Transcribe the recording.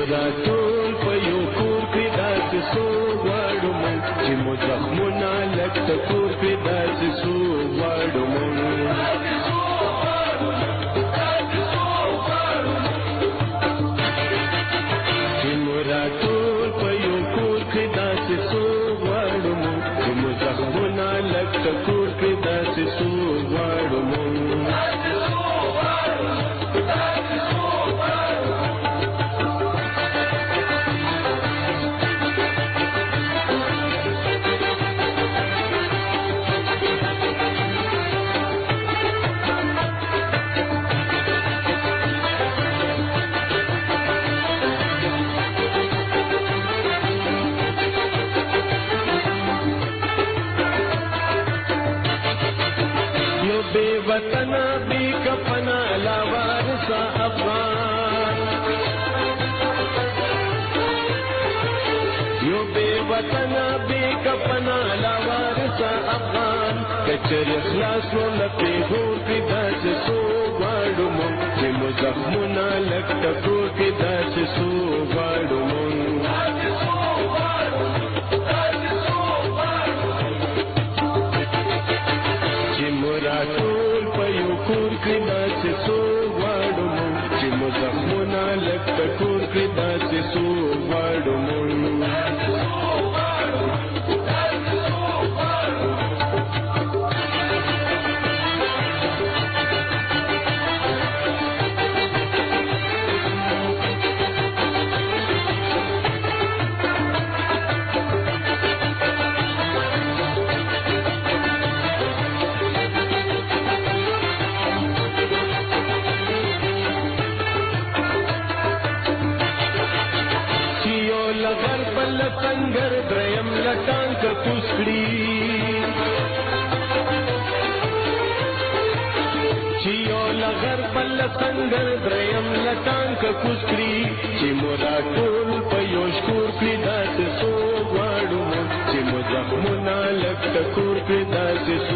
मोरा टोल पयो कूर के दास सो वाड़ो मन जे मो जख्मुना लट कूर के दास सो वाड़ो मन जे मोरा टोल पयो कूर के दास सो वाड़ो मन जे मो जख्मुना लट कूर के दास सो वाड़ो मन बेवतना बेकफना लावारसा अफगान यो बेवतना बेकफना लावारसा अफगान कचर खलासो लपे हो के दास सो वाड़ो मन जे मो जख्मुना लट को के दास सो वाड़ो मन टोल पयो कूर के दास सो वाड़ो मन जे मो जख्मुना लट कूर के दास सो वाड़ो मन लगर बल संगर द्रयम लटांक कुस्कड़ी चियो लगर बल संगर द्रयम लटांक कुस्कड़ी चिमोरा टोल पयोश कूर के दास सो वाड़ो मन चिमो जख्मुना लट कूर के दास सो